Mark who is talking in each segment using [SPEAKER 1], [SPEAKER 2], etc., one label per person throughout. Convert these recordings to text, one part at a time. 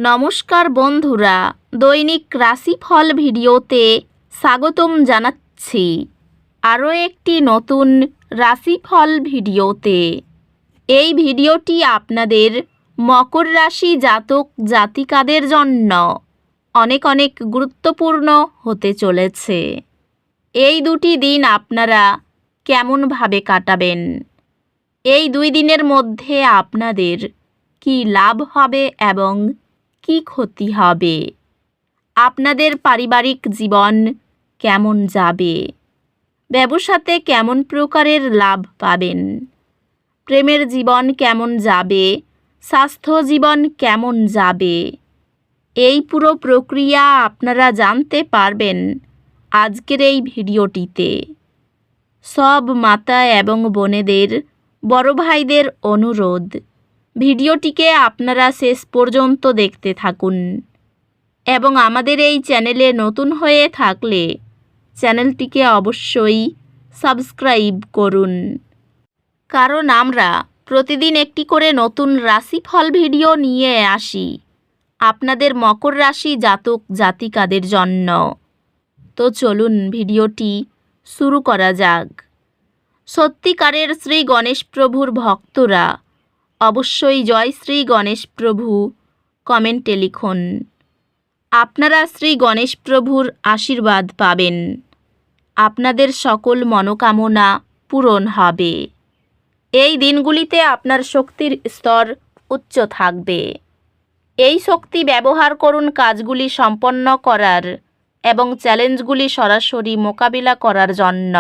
[SPEAKER 1] নমস্কার বন্ধুরা, দৈনিক রাশিফল ভিডিওতে স্বাগতম জানাচ্ছি আরও একটি নতুন রাশিফল ভিডিওতে। এই ভিডিওটি আপনাদের মকর রাশি জাতক জাতিকাদের জন্য অনেক অনেক গুরুত্বপূর্ণ হতে চলেছে। এই দুটি দিন আপনারা কেমনভাবে কাটাবেন? এই 2 দিনের মধ্যে আপনাদের কি লাভ হবে এবং কি ক্ষতি হবে? আপনাদের পারিবারিক জীবন কেমন যাবে? ব্যবসাতে কেমন প্রকারের লাভ পাবেন? প্রেমের জীবন কেমন যাবে? স্বাস্থ্য জীবন কেমন যাবে? এই পুরো প্রক্রিয়া আপনারা জানতে পারবেন আজকের এই ভিডিওটিতে। সব মাতা এবং বোনেদের, বড় ভাইদের অনুরোধ, ভিডিওটিকে আপনারা শেষ পর্যন্ত দেখতে থাকুন এবং আমাদের এই চ্যানেলে নতুন হয়ে থাকলে চ্যানেলটিকে অবশ্যই সাবস্ক্রাইব করুন, কারণ আমরা প্রতিদিন একটি করে নতুন রাশিফল ভিডিও নিয়ে আসি আপনাদের মকর রাশি জাতক জাতিকাদের জন্য। তো চলুন ভিডিওটি শুরু করা যাক। সত্যিকারের শ্রী গণেশ প্রভুর ভক্তরা অবশ্যই জয় শ্রী গণেশ প্রভু কমেন্টে লিখুন। আপনারা শ্রী গণেশ প্রভুর আশীর্বাদ পাবেন, আপনাদের সকল মনোকামনা পূরণ হবে। এই দিনগুলিতে আপনার শক্তির স্তর উচ্চ থাকবে। এই শক্তি ব্যবহার করুন কাজগুলি সম্পন্ন করার এবং চ্যালেঞ্জগুলি সরাসরি মোকাবিলা করার জন্য।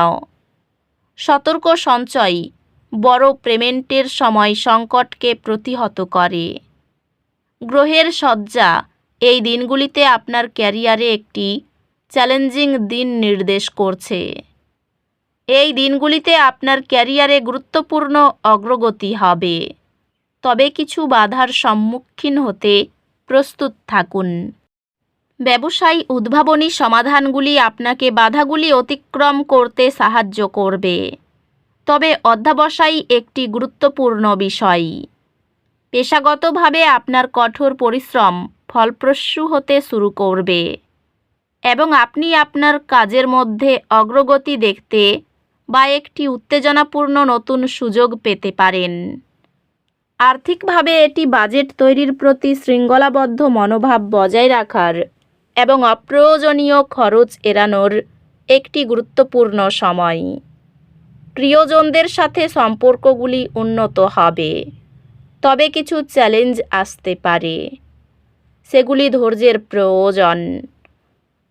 [SPEAKER 1] সতর্ক সঞ্চয় বড় পেমেন্টের সময় সংকটকে প্রতিহত করে। গ্রহের সজ্জা এই দিনগুলিতে আপনার ক্যারিয়ারে একটি চ্যালেঞ্জিং দিন নির্দেশ করছে। এই দিনগুলিতে আপনার ক্যারিয়ারে গুরুত্বপূর্ণ অগ্রগতি হবে, তবে কিছু বাধার সম্মুখীন হতে প্রস্তুত থাকুন। ব্যবসায়ী উদ্ভাবনী সমাধানগুলি আপনাকে বাধাগুলি অতিক্রম করতে সাহায্য করবে, তবে অধ্যবসায় একটি গুরুত্বপূর্ণ বিষয়। পেশাগতভাবে আপনার কঠোর পরিশ্রম ফলপ্রসূ হতে শুরু করবে এবং আপনি আপনার কাজের মধ্যে অগ্রগতি দেখতে বা একটি উত্তেজনাপূর্ণ নতুন সুযোগ পেতে পারেন। আর্থিকভাবে এটি বাজেট তৈরির প্রতি শৃঙ্খলাবদ্ধ মনোভাব বজায় রাখার এবং অপ্রয়োজনীয় খরচ এড়ানোর একটি গুরুত্বপূর্ণ সময়। প্রিয়জনদের সাথে সম্পর্কগুলি উন্নত হবে, তবে কিছু চ্যালেঞ্জ আসতে পারে, সেগুলি ধৈর্যের প্রয়োজন।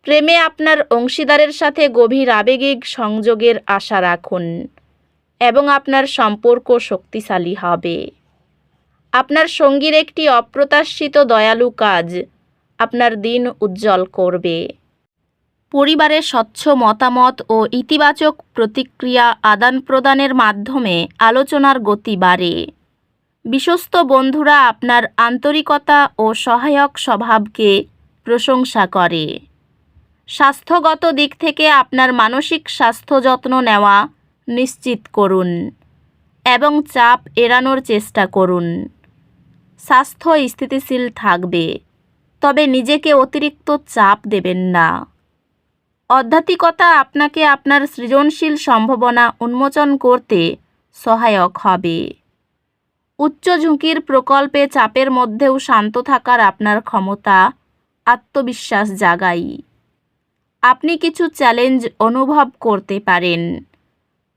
[SPEAKER 1] প্রেমে আপনার অংশীদারের সাথে গভীর আবেগিক সংযোগের আশা রাখুন এবং আপনার সম্পর্ক শক্তিশালী হবে। আপনার সঙ্গীর একটি অপ্রত্যাশিত দয়ালু কাজ আপনার দিন উজ্জ্বল করবে। পরিবারের স্বচ্ছ মতামত ও ইতিবাচক প্রতিক্রিয়া আদান প্রদানের মাধ্যমে আলোচনার গতি বাড়ে। বিশ্বস্ত বন্ধুরা আপনার আন্তরিকতা ও সহায়ক স্বভাবকে প্রশংসা করে। স্বাস্থ্যগত দিক থেকে আপনার মানসিক স্বাস্থ্য যত্ন নেওয়া নিশ্চিত করুন এবং চাপ এড়ানোর চেষ্টা করুন। স্বাস্থ্য স্থিতিশীল থাকবে, তবে নিজেকে অতিরিক্ত চাপ দেবেন না। আধ্যাত্মিকতা আপনাকে আপনার সৃজনশীল সম্ভাবনা উন্মোচন করতে সহায়ক হবে। উচ্চ ঝুঁকির প্রকল্পে চাপের মধ্যেও শান্ত থাকার আপনার ক্ষমতা আত্মবিশ্বাস জাগায়। আপনি কিছু চ্যালেঞ্জ অনুভব করতে পারেন,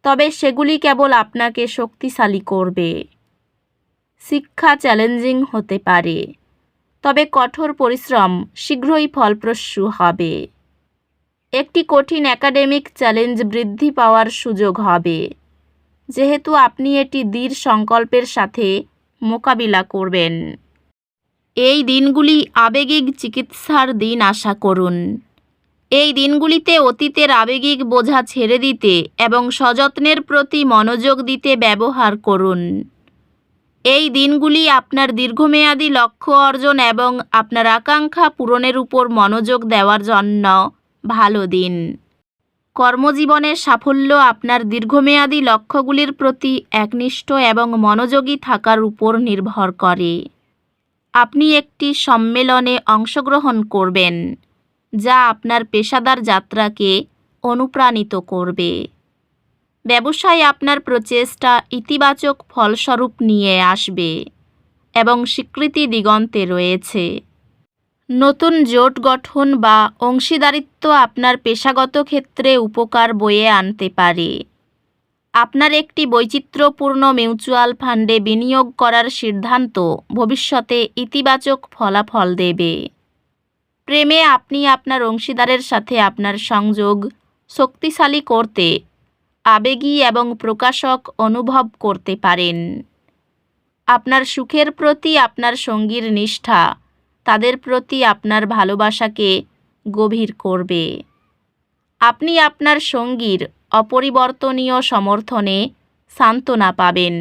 [SPEAKER 1] তবে সেগুলি কেবল আপনাকে শক্তিশালী করবে। শিক্ষা চ্যালেঞ্জিং হতে পারে, তবে কঠোর পরিশ্রম শীঘ্রই ফলপ্রসূ হবে। একটি কঠিন একাডেমিক চ্যালেঞ্জ বৃদ্ধি পাওয়ার সুযোগ হবে, যেহেতু আপনি এটি দৃঢ় সংকল্পের সাথে মোকাবিলা করবেন। এই দিনগুলি আবেগিক চিকিৎসার দিন আশা করুন। এই দিনগুলিতে অতীতের আবেগিক বোঝা ছেড়ে দিতে এবং সযত্নের প্রতি মনোযোগ দিতে ব্যবহার করুন। এই দিনগুলি আপনার দীর্ঘমেয়াদী লক্ষ্য অর্জন এবং আপনার আকাঙ্ক্ষা পূরণের উপর মনোযোগ দেওয়ার জন্য ভালো দিন। কর্মজীবনের সাফল্য আপনার দীর্ঘমেয়াদী লক্ষ্যগুলির প্রতি একনিষ্ঠ এবং মনোযোগী থাকার উপর নির্ভর করে। আপনি একটি সম্মেলনে অংশগ্রহণ করবেন, যা আপনার পেশাদার যাত্রাকে অনুপ্রাণিত করবে। ব্যবসায় আপনার প্রচেষ্টা ইতিবাচক ফলস্বরূপ নিয়ে আসবে এবং স্বীকৃতি দিগন্তে রয়েছে। নতুন জোট গঠন বা অংশীদারিত্ব আপনার পেশাগত ক্ষেত্রে উপকার বয়ে আনতে পারে। আপনার একটি বৈচিত্র্যপূর্ণ মিউচুয়াল ফান্ডে বিনিয়োগ করার সিদ্ধান্ত ভবিষ্যতে ইতিবাচক ফলাফল দেবে। প্রেমে আপনি আপনার অংশীদারের সাথে আপনার সংযোগ শক্তিশালী করতে আবেগী এবং প্রকাশক অনুভব করতে পারেন। আপনার সুখের প্রতি আপনার সঙ্গীর নিষ্ঠা তাদের প্রতি আপনার ভালোবাসাকে গভীর করবে। আপনি আপনার সঙ্গীর অপরিবর্তনীয় সমর্থনে সান্ত্বনা পাবেন।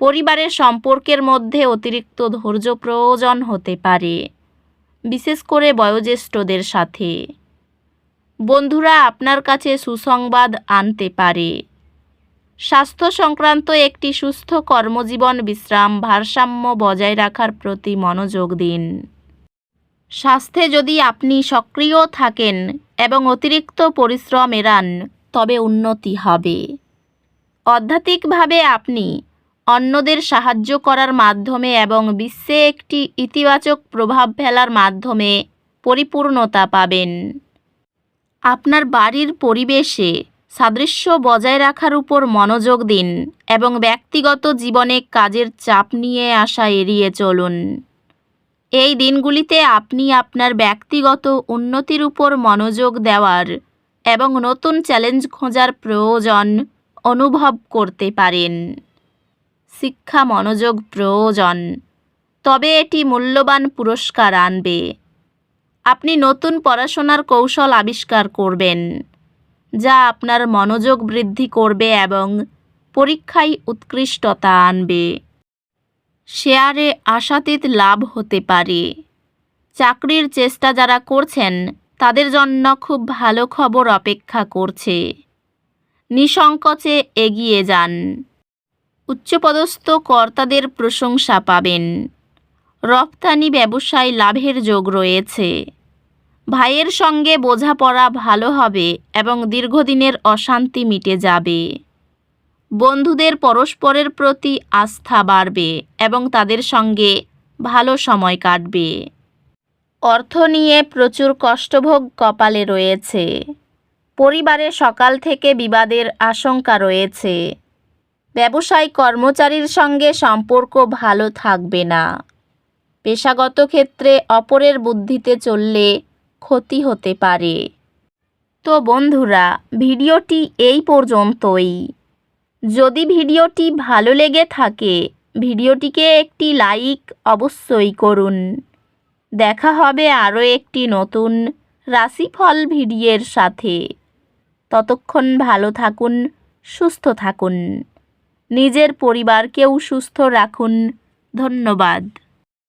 [SPEAKER 1] পরিবারের সম্পর্কের মধ্যে অতিরিক্ত ধৈর্য প্রয়োজন হতে পারে, বিশেষ করে বয়োজ্যেষ্ঠদের সাথে। বন্ধুরা আপনার কাছে সুসংবাদ আনতে পারে। স্বাস্থ্য সংক্রান্ত একটি সুস্থ কর্মজীবন বিশ্রাম ভারসাম্য বজায় রাখার প্রতি মনোযোগ দিন। স্বাস্থ্যে যদি আপনি সক্রিয় থাকেন এবং অতিরিক্ত পরিশ্রম এড়ান, তবে উন্নতি হবে। আধ্যাত্মিকভাবে আপনি অন্যদের সাহায্য করার মাধ্যমে এবং বিশ্বে একটি ইতিবাচক প্রভাব ফেলার মাধ্যমে পরিপূর্ণতা পাবেন। আপনার বাড়ির পরিবেশে সাদৃশ্য বজায় রাখার উপর মনোযোগ দিন এবং ব্যক্তিগত জীবনে কাজের চাপ নিয়ে আসা এড়িয়ে চলুন। এই দিনগুলিতে আপনি আপনার ব্যক্তিগত উন্নতির উপর মনোযোগ দেওয়ার এবং নতুন চ্যালেঞ্জ খোঁজার প্রয়োজন অনুভব করতে পারেন। শিক্ষা মনোযোগ প্রয়োজন, তবে এটি মূল্যবান পুরস্কার আনবে। আপনি নতুন পড়াশোনার কৌশল আবিষ্কার করবেন, যা আপনার মনোযোগ বৃদ্ধি করবে এবং পরীক্ষায় উৎকৃষ্টতা আনবে। শেয়ারে আশাতীত লাভ হতে পারে। চাকরির চেষ্টা যারা করছেন তাদের জন্য খুব ভালো খবর অপেক্ষা করছে। নিঃসংকোচে এগিয়ে যান। উচ্চপদস্থ কর্তাদের প্রশংসা পাবেন। রপ্তানি ব্যবসায় লাভের যোগ রয়েছে। ভাইয়ের সঙ্গে বোঝাপড়া ভালো হবে এবং দীর্ঘদিনের অশান্তি মিটে যাবে। বন্ধুদের পরস্পরের প্রতি আস্থা বাড়বে এবং তাদের সঙ্গে ভালো সময় কাটবে। অর্থ নিয়ে প্রচুর কষ্টভোগ কপালে রয়েছে। পরিবারে সকাল থেকে বিবাদের আশঙ্কা রয়েছে। ব্যবসায় কর্মচারীর সঙ্গে সম্পর্ক ভালো থাকবে না। পেশাগত ক্ষেত্রে অপরের বুদ্ধিতে চললে ক্ষতি হতে পারে। তো বন্ধুরা, ভিডিওটি এই পর্যন্তই। যদি ভিডিওটি ভালো লেগে থাকে, ভিডিওটিকে একটি লাইক অবশ্যই করুন। দেখা হবে আরও একটি নতুন রাশিফল ভিডিওর সাথে। ততক্ষণ ভালো থাকুন, সুস্থ থাকুন। নিজের পরিবারকেও সুস্থ রাখুন। ধন্যবাদ।